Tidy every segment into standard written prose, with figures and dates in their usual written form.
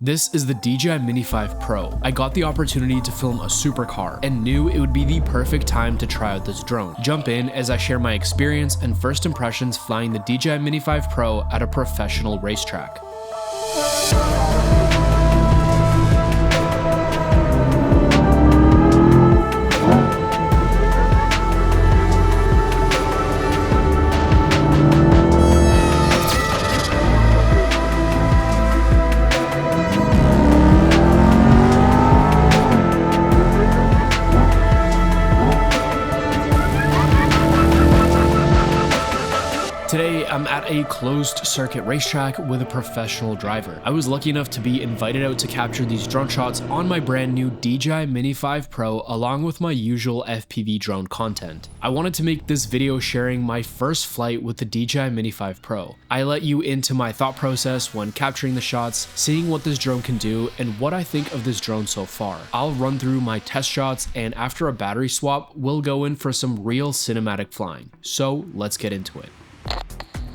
This is the DJI Mini 5 Pro. I got the opportunity to film a supercar and knew it would be the perfect time to try out this drone. Jump in as I share my experience and first impressions flying the DJI Mini 5 Pro at a professional racetrack. Today, I'm at a closed circuit racetrack with a professional driver. I was lucky enough to be invited out to capture these drone shots on my brand new DJI Mini 5 Pro along with my usual FPV drone content. I wanted to make this video sharing my first flight with the DJI Mini 5 Pro. I let you into my thought process when capturing the shots, seeing what this drone can do, and what I think of this drone so far. I'll run through my test shots, and after a battery swap, we'll go in for some real cinematic flying. So let's get into it.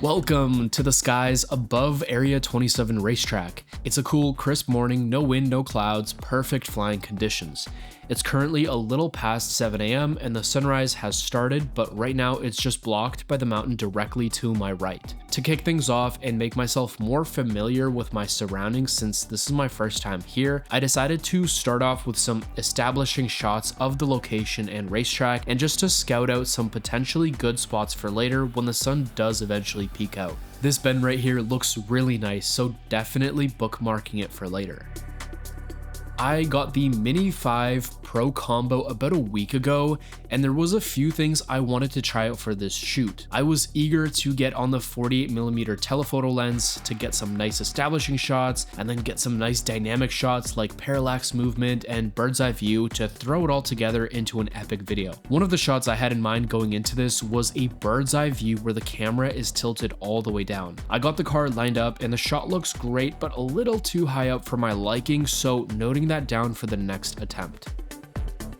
Welcome to the skies above Area 27 racetrack. It's a cool, crisp morning, no wind, no clouds, perfect flying conditions. It's currently a little past 7 a.m. and the sunrise has started, but right now it's just blocked by the mountain directly to my right. To kick things off and make myself more familiar with my surroundings since this is my first time here, I decided to start off with some establishing shots of the location and racetrack and just to scout out some potentially good spots for later when the sun does eventually peek out. This bend right here looks really nice, so definitely bookmarking it for later. I got the Mini 5 Pro combo about a week ago, and there was a few things I wanted to try out for this shoot. I was eager to get on the 48mm telephoto lens to get some nice establishing shots, and then get some nice dynamic shots like parallax movement and bird's eye view to throw it all together into an epic video. One of the shots I had in mind going into this was a bird's eye view where the camera is tilted all the way down. I got the car lined up and the shot looks great, but a little too high up for my liking, so noting that down for the next attempt.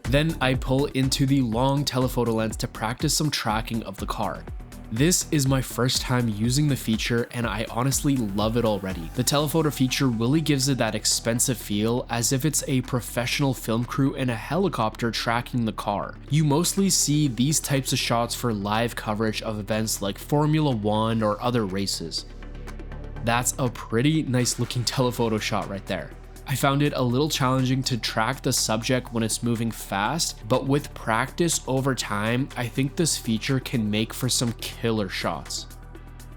Then I pull into the long telephoto lens to practice some tracking of the car. This is my first time using the feature and I honestly love it already. The telephoto feature really gives it that expensive feel as if it's a professional film crew in a helicopter tracking the car. You mostly see these types of shots for live coverage of events like Formula 1 or other races. That's a pretty nice looking telephoto shot right there. I found it a little challenging to track the subject when it's moving fast, but with practice over time, I think this feature can make for some killer shots.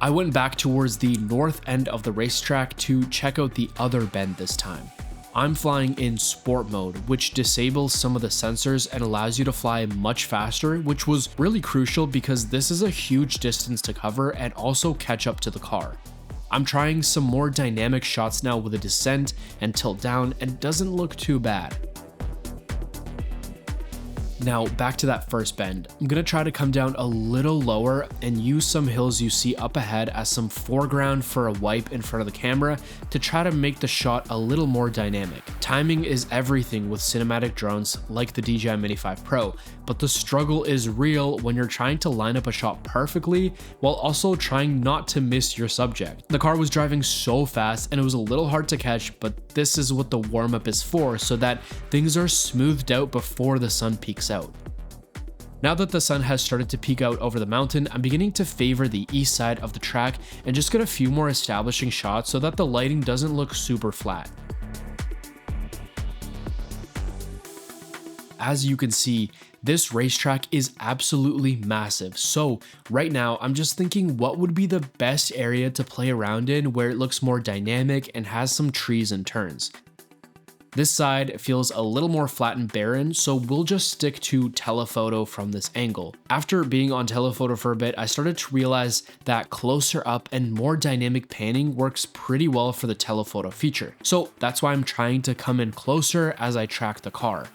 I went back towards the north end of the racetrack to check out the other bend this time. I'm flying in sport mode, which disables some of the sensors and allows you to fly much faster, which was really crucial because this is a huge distance to cover and also catch up to the car. I'm trying some more dynamic shots now with a descent and tilt down, and it doesn't look too bad. Now back to that first bend. I'm gonna try to come down a little lower and use some hills you see up ahead as some foreground for a wipe in front of the camera to try to make the shot a little more dynamic. Timing is everything with cinematic drones like the DJI Mini 5 Pro, but the struggle is real when you're trying to line up a shot perfectly while also trying not to miss your subject. The car was driving so fast and it was a little hard to catch, but this is what the warm-up is for, so that things are smoothed out before the sun peaks out. Now that the sun has started to peek out over the mountain, I'm beginning to favor the east side of the track and just get a few more establishing shots so that the lighting doesn't look super flat. As you can see, this racetrack is absolutely massive, so right now I'm just thinking what would be the best area to play around in where it looks more dynamic and has some trees and turns. This side feels a little more flat and barren, so we'll just stick to telephoto from this angle. After being on telephoto for a bit, I started to realize that closer up and more dynamic panning works pretty well for the telephoto feature. So that's why I'm trying to come in closer as I track the car.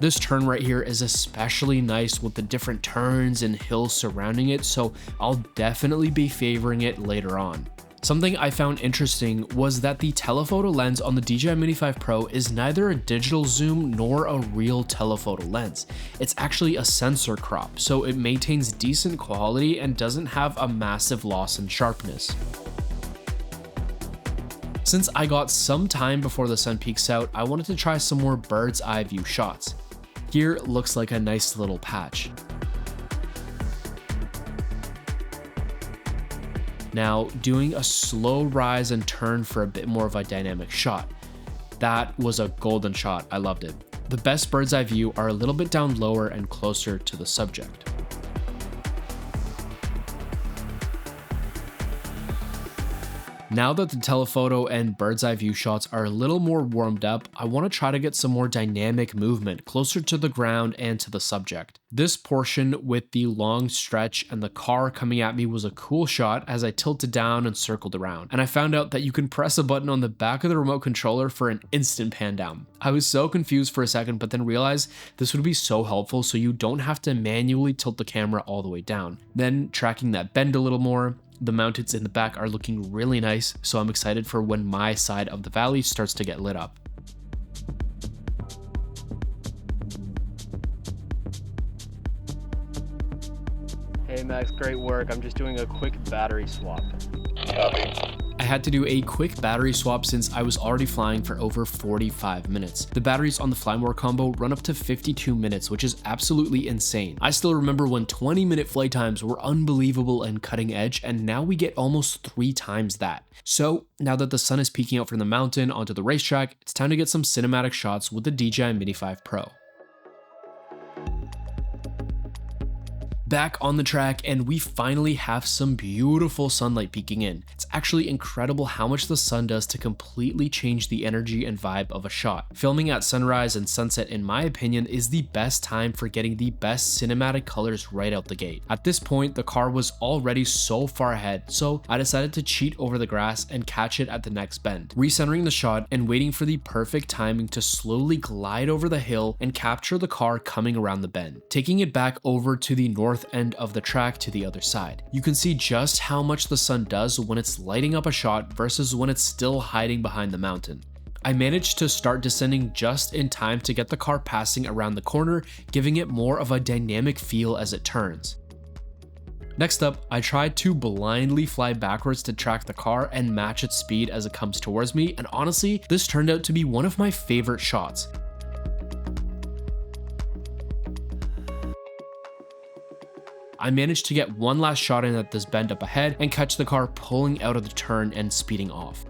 This turn right here is especially nice with the different turns and hills surrounding it, so I'll definitely be favoring it later on. Something I found interesting was that the telephoto lens on the DJI Mini 5 Pro is neither a digital zoom nor a real telephoto lens. It's actually a sensor crop, so it maintains decent quality and doesn't have a massive loss in sharpness. Since I got some time before the sun peaks out, I wanted to try some more bird's eye view shots. Here looks like a nice little patch. Now, doing a slow rise and turn for a bit more of a dynamic shot. That was a golden shot, I loved it. The best bird's eye view are a little bit down lower and closer to the subject. Now that the telephoto and bird's eye view shots are a little more warmed up, I want to try to get some more dynamic movement closer to the ground and to the subject. This portion with the long stretch and the car coming at me was a cool shot as I tilted down and circled around, and I found out that you can press a button on the back of the remote controller for an instant pan down. I was so confused for a second, but then realized this would be so helpful so you don't have to manually tilt the camera all the way down. Then tracking that bend a little more. The mountains in the back are looking really nice, so I'm excited for when my side of the valley starts to get lit up. Hey Max, great work. I'm just doing a quick battery swap. I had to do a quick battery swap since I was already flying for over 45 minutes. The batteries on the Fly More combo run up to 52 minutes, which is absolutely insane. I still remember when 20-minute flight times were unbelievable and cutting edge, and now we get almost 3 times that. So now that the sun is peeking out from the mountain onto the racetrack, it's time to get some cinematic shots with the DJI Mini 5 Pro. Back on the track, and we finally have some beautiful sunlight peeking in. It's actually incredible how much the sun does to completely change the energy and vibe of a shot. Filming at sunrise and sunset, in my opinion, is the best time for getting the best cinematic colors right out the gate. At this point, the car was already so far ahead, so I decided to cheat over the grass and catch it at the next bend, recentering the shot and waiting for the perfect timing to slowly glide over the hill and capture the car coming around the bend, taking it back over to the north end of the track to the other side. You can see just how much the sun does when it's lighting up a shot versus when it's still hiding behind the mountain. I managed to start descending just in time to get the car passing around the corner, giving it more of a dynamic feel as it turns. Next up, I tried to blindly fly backwards to track the car and match its speed as it comes towards me, and honestly, this turned out to be one of my favorite shots. I managed to get one last shot in at this bend up ahead and catch the car pulling out of the turn and speeding off.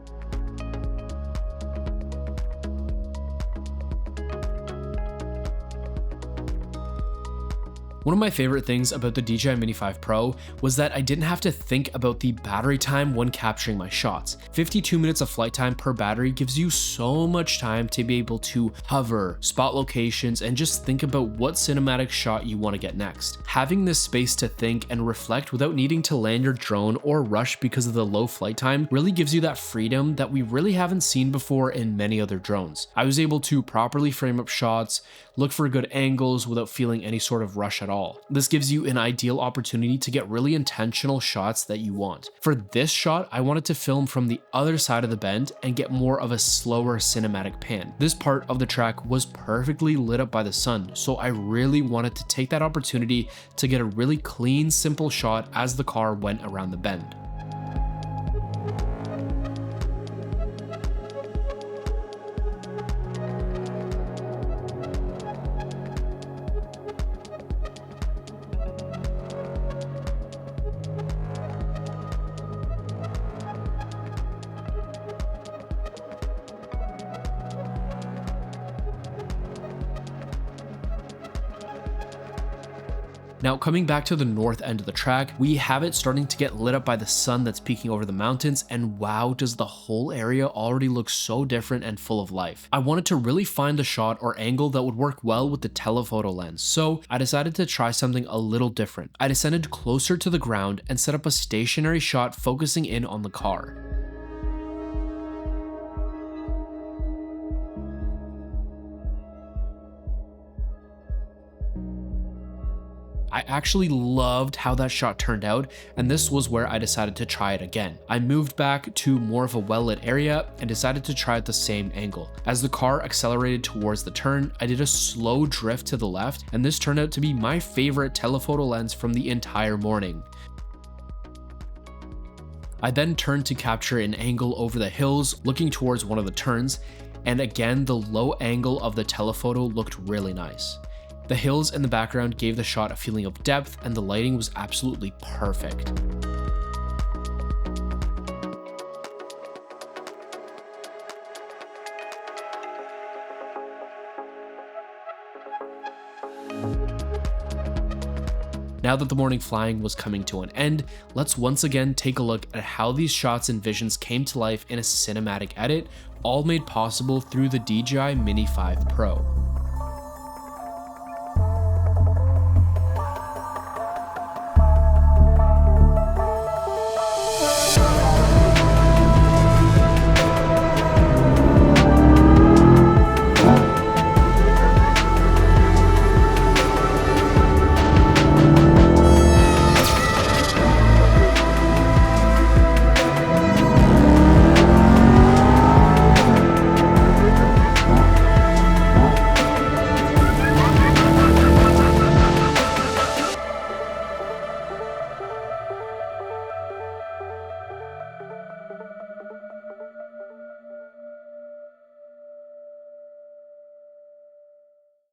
One of my favorite things about the DJI Mini 5 Pro was that I didn't have to think about the battery time when capturing my shots. 52 minutes of flight time per battery gives you so much time to be able to hover, spot locations, and just think about what cinematic shot you want to get next. Having this space to think and reflect without needing to land your drone or rush because of the low flight time really gives you that freedom that we really haven't seen before in many other drones. I was able to properly frame up shots, look for good angles without feeling any sort of rush at all. This gives you an ideal opportunity to get really intentional shots that you want. For this shot, I wanted to film from the other side of the bend and get more of a slower cinematic pan. This part of the track was perfectly lit up by the sun, so I really wanted to take that opportunity to get a really clean, simple shot as the car went around the bend. Now, coming back to the north end of the track, we have it starting to get lit up by the sun that's peeking over the mountains, and wow, does the whole area already look so different and full of life. I wanted to really find the shot or angle that would work well with the telephoto lens, so I decided to try something a little different. I descended closer to the ground and set up a stationary shot focusing in on the car. I actually loved how that shot turned out, and this was where I decided to try it again. I moved back to more of a well-lit area and decided to try at the same angle. As the car accelerated towards the turn, I did a slow drift to the left, and this turned out to be my favorite telephoto lens from the entire morning. I then turned to capture an angle over the hills, looking towards one of the turns, and again the low angle of the telephoto looked really nice. The hills in the background gave the shot a feeling of depth, and the lighting was absolutely perfect. Now that the morning flying was coming to an end, let's once again take a look at how these shots and visions came to life in a cinematic edit, all made possible through the DJI Mini 5 Pro.